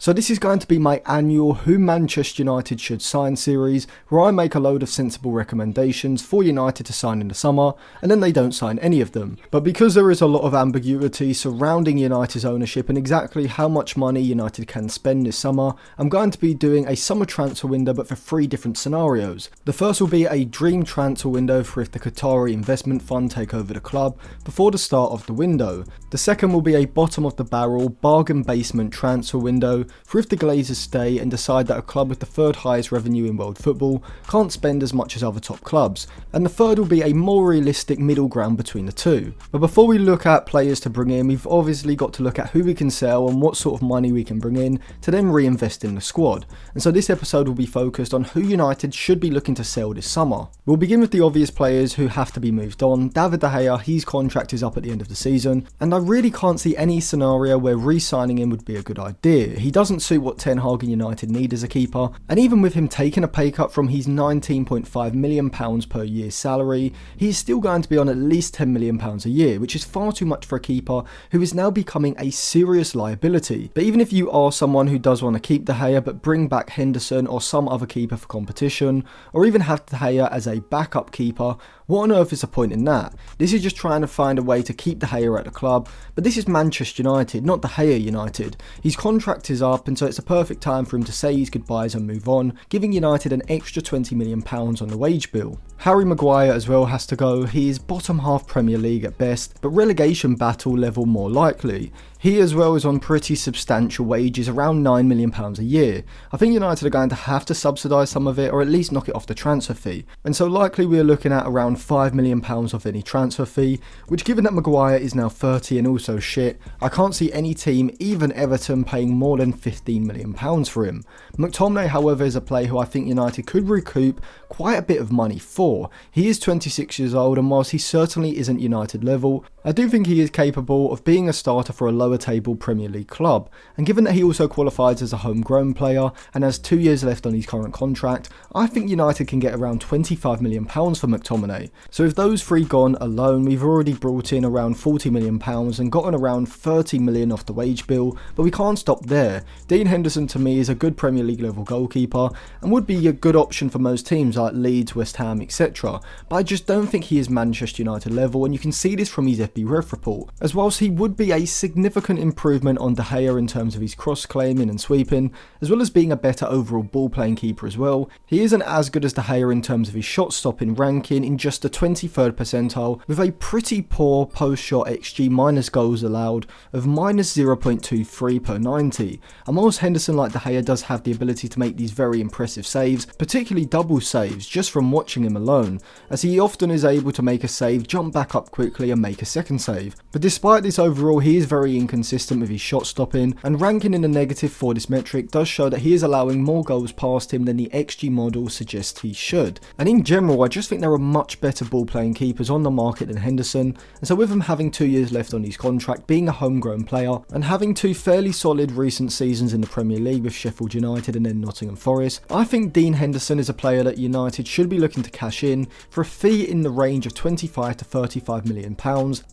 So this is going to be my annual Who Manchester United Should Sign series, where I make a load of sensible recommendations for United to sign in the summer, and then they don't sign any of them. But because there is a lot of ambiguity surrounding United's ownership and exactly how much money United can spend this summer, I'm going to be doing a summer transfer window but for 3 different scenarios. The first will be a dream transfer window for if the Qatari investment fund take over the club before the start of the window. The second will be a bottom of the barrel bargain basement transfer window for if the Glazers stay and decide that a club with the 3rd highest revenue in world football can't spend as much as other top clubs. And the third will be a more realistic middle ground between the two. But before we look at players to bring in, we've obviously got to look at who we can sell and what sort of money we can bring in to then reinvest in the squad. And so this episode will be focused on who United should be looking to sell this summer. We'll begin with the obvious players who have to be moved on. David De Gea, his contract is up at the end of the season, and I really can't see any scenario where re-signing him would be a good idea. He doesn't suit what Ten Hag and United need as a keeper, and even with him taking a pay cut from his £19.5 million per year salary, he is still going to be on at least £10 million a year, which is far too much for a keeper who is now becoming a serious liability. But even if you are someone who does want to keep De Gea but bring back Henderson or some other keeper for competition, or even have De Gea as a backup keeper, what on earth is the point in that? This is just trying to find a way to keep De Gea at the club, but this is Manchester United, not De Gea United. His contract is up, and so it's a perfect time for him to say his goodbyes and move on, giving United an extra £20 million on the wage bill. Harry Maguire as well has to go. He is bottom half Premier League at best, but relegation battle level more likely. He as well is on pretty substantial wages, around £9 million a year. I think United are going to have to subsidise some of it, or at least knock it off the transfer fee. And so likely we are looking at around £5 million off any transfer fee, which given that Maguire is now 30 and also shit, I can't see any team, even Everton, paying more than £15 million for him. McTominay, however, is a player who I think United could recoup quite a bit of money for. He is 26 years old, and whilst he certainly isn't United level, I do think he is capable of being a starter for a lower table Premier League club, and given that he also qualifies as a homegrown player and has 2 years left on his current contract, I think United can get around £25 million for McTominay. So if those 3 gone alone, we've already brought in around £40 million and gotten around £30 million off the wage bill, but we can't stop there. Dean Henderson to me is a good Premier League level goalkeeper and would be a good option for most teams like Leeds, West Ham, etc. But I just don't think he is Manchester United level, and you can see this from his FB Ref report, as whilst he would be a significant improvement on De Gea in terms of his cross-claiming and sweeping, as well as being a better overall ball-playing keeper as well, he isn't as good as De Gea in terms of his shot-stopping ranking in just the 23rd percentile, with a pretty poor post-shot XG minus goals allowed of minus 0.23 per 90. And whilst Henderson like De Gea does have the ability to make these very impressive saves, particularly double saves just from watching him alone, as he often is able to make a save, jump back up quickly and make a second save. But despite this overall, he is very inconsistent with his shot stopping, and ranking in the negative for this metric does show that he is allowing more goals past him than the XG model suggests he should. And in general, I just think there are much better ball playing keepers on the market than Henderson, and so with him having 2 years left on his contract, being a homegrown player, and having 2 fairly solid recent seasons in the Premier League with Sheffield United and then Nottingham Forest, I think Dean Henderson is a player that United should be looking to cash in for a fee in the range of £25 to £35 million,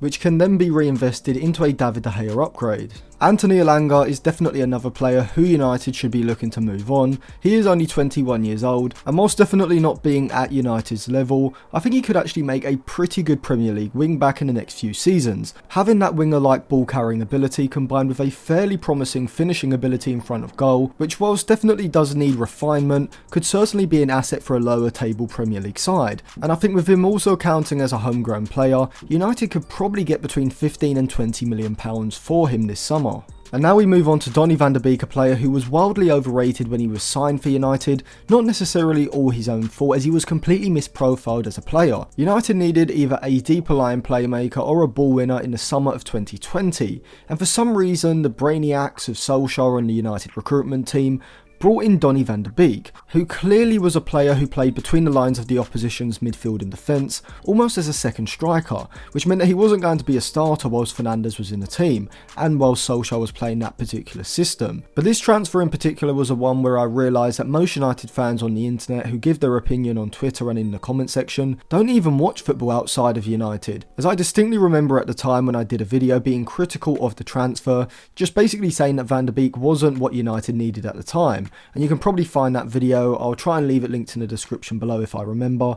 which can then be reinvested into a David De Gea upgrade. Anthony Elanga is definitely another player who United should be looking to move on. He is only 21 years old, and whilst definitely not being at United's level, I think he could actually make a pretty good Premier League wing-back in the next few seasons. Having that winger-like ball-carrying ability combined with a fairly promising finishing ability in front of goal, which whilst definitely does need refinement, could certainly be an asset for a lower-table Premier League side. And I think with him also counting as a homegrown player, United could probably get between £15 and £20 million for him this summer. And now we move on to Donny van der Beek, a player who was wildly overrated when he was signed for United, not necessarily all his own fault as he was completely misprofiled as a player. United needed either a deeper line playmaker or a ball winner in the summer of 2020, and for some reason the brainiacs of Solskjaer and the United recruitment team brought in Donny van der Beek, who clearly was a player who played between the lines of the opposition's midfield and defence, almost as a second striker, which meant that he wasn't going to be a starter whilst Fernandes was in the team, and whilst Solskjaer was playing that particular system. But this transfer in particular was a one where I realised that most United fans on the internet who give their opinion on Twitter and in the comment section don't even watch football outside of United, as I distinctly remember at the time when I did a video being critical of the transfer, just basically saying that Van der Beek wasn't what United needed at the time, and you can probably find that video. I'll try and leave it linked in the description below if I remember.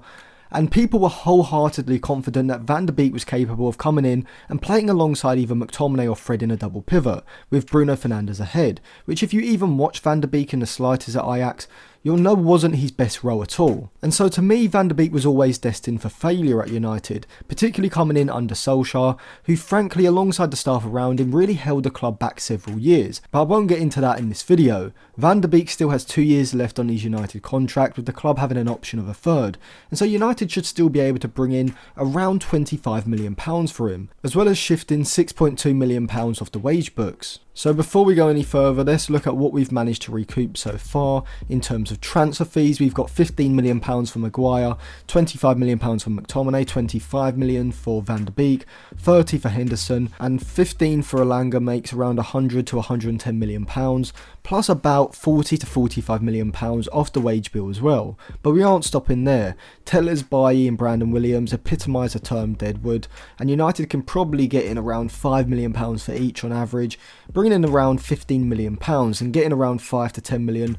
And people were wholeheartedly confident that Van der Beek was capable of coming in and playing alongside either McTominay or Fred in a double pivot, with Bruno Fernandes ahead, which if you even watch Van der Beek in the slightest at Ajax, you'll know wasn't his best role at all. And so to me, Van der Beek was always destined for failure at United, particularly coming in under Solskjaer, who frankly alongside the staff around him really held the club back several years. But I won't get into that in this video. Van der Beek still has 2 years left on his United contract, with the club having an option of a third, and so United should still be able to bring in around £25 million for him, as well as shifting £6.2 million off the wage books. So before we go any further, let's look at what we've managed to recoup so far. In terms of transfer fees, we've got £15 million for Maguire, £25 million for McTominay, £25 million for Van der Beek, £30 for Henderson, and £15 for Elanga makes around £100 to £110 million, plus about £40 to £45 million off the wage bill as well. But we aren't stopping there. Tellers, Bailly and Brandon Williams epitomise the term deadwood, and United can probably get in around £5 million for each on average, bringing in around £15 million and getting around £5 to £10 million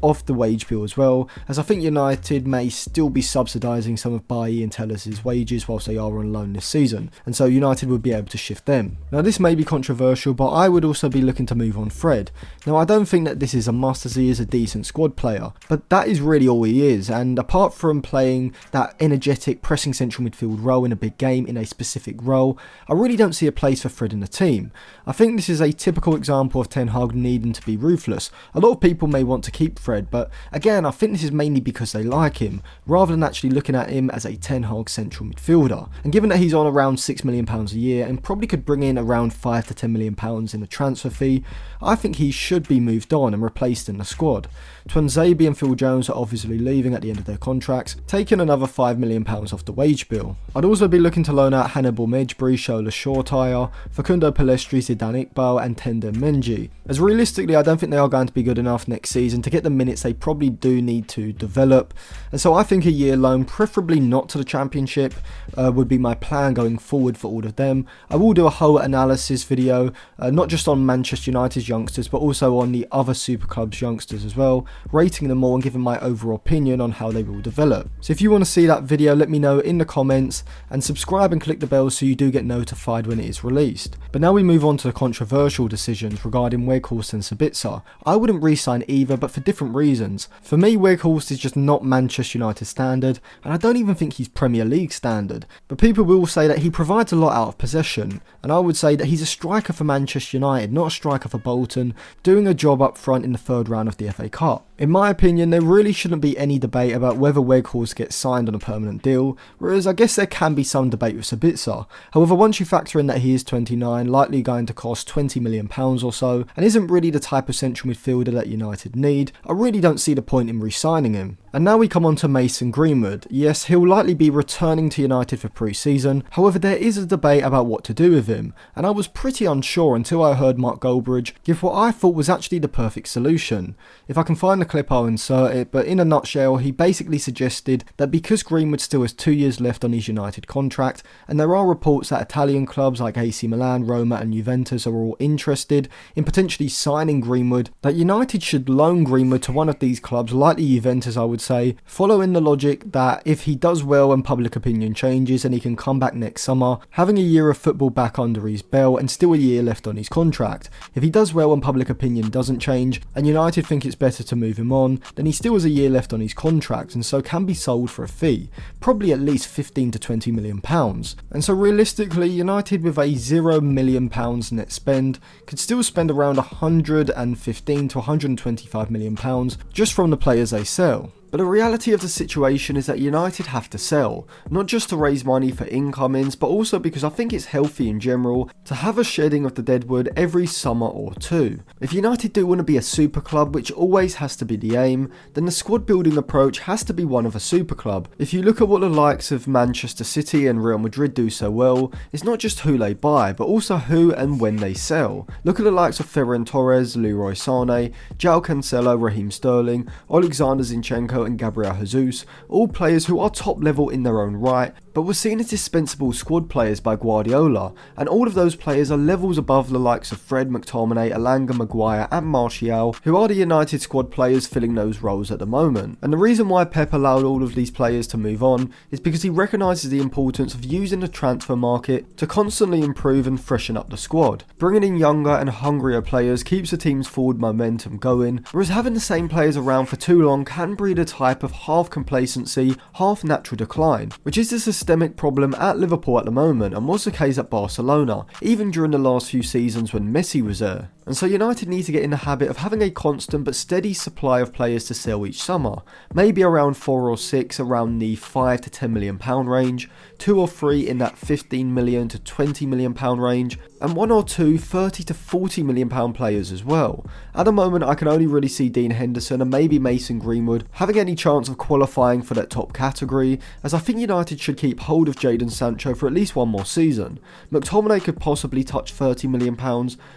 off the wage bill as well, as I think United may still be subsidising some of Bailly and Tellers' wages whilst they are on loan this season, and so United would be able to shift them. Now this may be controversial, but I would also be looking to move on Fred. Now I don't think that this is a must, as he is a decent squad player, but that is really all he is, and apart from playing that energetic pressing central midfield role in a big game in a specific role, I really don't see a place for Fred in the team. I think this is a typical example of Ten Hag needing to be ruthless. A lot of people may want to keep Fred, but again I think this is mainly because they like him, rather than actually looking at him as a Ten Hag central midfielder. And given that he's on around £6 million a year and probably could bring in around £5 to £10 million in a transfer fee, I think he should be moved on and replaced in the squad. Tuanzebe and Phil Jones are obviously leaving at the end of their contracts, taking another £5 million off the wage bill. I'd also be looking to loan out Hannibal Mejbri, Shola Shortire, Facundo Pellistri, Zidane Iqbal and Tender Menji, as realistically I don't think they are going to be good enough next season to get the minutes they probably do need to develop, and so I think a year loan, preferably not to the Championship, would be my plan going forward for all of them. I will do a whole analysis video, not just on Manchester United's youngsters but also on the other super clubs youngsters as well, rating them all and giving my overall opinion on how they will develop. So if you want to see that video, let me know in the comments, and subscribe and click the bell so you do get notified when it is released. But now we move on to the controversial decisions regarding Weghorst and Sabitzer. I wouldn't re-sign either, but for different reasons. For me, Weghorst is just not Manchester United standard, and I don't even think he's Premier League standard. But people will say that he provides a lot out of possession, and I would say that he's a striker for Manchester United, not a striker for Bolton, doing a job up front in the third round of the FA Cup. In my opinion, there really shouldn't be any debate about whether Weghorst gets signed on a permanent deal, whereas I guess there can be some debate with Sabitzer. However, once you factor in that he is 29, likely going to cost £20 million or so, and isn't really the type of central midfielder that United need, I really don't see the point in re-signing him. And now we come on to Mason Greenwood. Yes, he'll likely be returning to United for pre-season, however there is a debate about what to do with him, and I was pretty unsure until I heard Mark Goldbridge give what I thought was actually the perfect solution. If I can find the clip I'll insert it, but in a nutshell he basically suggested that because Greenwood still has 2 years left on his United contract, and there are reports that Italian clubs like AC Milan, Roma and Juventus are all interested in potentially signing Greenwood, that United should loan Greenwood to one of these clubs, likely Juventus I would say, following the logic that if he does well and public opinion changes and he can come back next summer, having a year of football back under his belt and still a year left on his contract. If he does well and public opinion doesn't change and United think it's better to move him on, then he still has a year left on his contract and so can be sold for a fee, probably at least £15 to £20 million. And so realistically, United with a £0 million net spend could still spend around £115 to £125 million just from the players they sell. But the reality of the situation is that United have to sell, not just to raise money for incomings, but also because I think it's healthy in general to have a shedding of the deadwood every summer or two. If United do want to be a super club, which always has to be the aim, then the squad building approach has to be one of a super club. If you look at what the likes of Manchester City and Real Madrid do so well, it's not just who they buy, but also who and when they sell. Look at the likes of Ferran Torres, Leroy Sané, João Cancelo, Raheem Sterling, Alexander Zinchenko and Gabriel Jesus, all players who are top level in their own right, but were seen as dispensable squad players by Guardiola, and all of those players are levels above the likes of Fred, McTominay, Elanga, Maguire and Martial, who are the United squad players filling those roles at the moment. And the reason why Pep allowed all of these players to move on is because he recognises the importance of using the transfer market to constantly improve and freshen up the squad. Bringing in younger and hungrier players keeps the team's forward momentum going, whereas having the same players around for too long can breed a type of half complacency, half natural decline, which is the systemic problem at Liverpool at the moment and was the case at Barcelona, even during the last few seasons when Messi was there. And so United need to get in the habit of having a constant but steady supply of players to sell each summer, maybe around 4 or 6 around the £5 to £10 million range, 2 or 3 in that £15 million to £20 million range, and 1 or 2 £30 to £40 million players as well. At the moment I can only really see Dean Henderson and maybe Mason Greenwood having any chance of qualifying for that top category, as I think United should keep hold of Jadon Sancho for at least one more season. McTominay could possibly touch £30 million,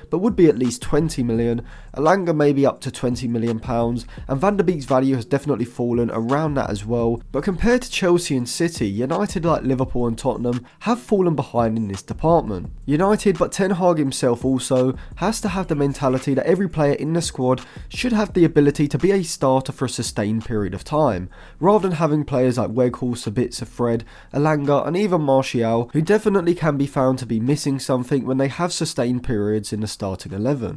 but would be at least 20 million, Elanga maybe up to £20 million, and Van der Beek's value has definitely fallen around that as well, but compared to Chelsea and City, United like Liverpool and Tottenham have fallen behind in this department. United, but Ten Hag himself also, has to have the mentality that every player in the squad should have the ability to be a starter for a sustained period of time, rather than having players like Weghorst, Sabitzer, Fred, Elanga and even Martial, who definitely can be found to be missing something when they have sustained periods in the starting 11.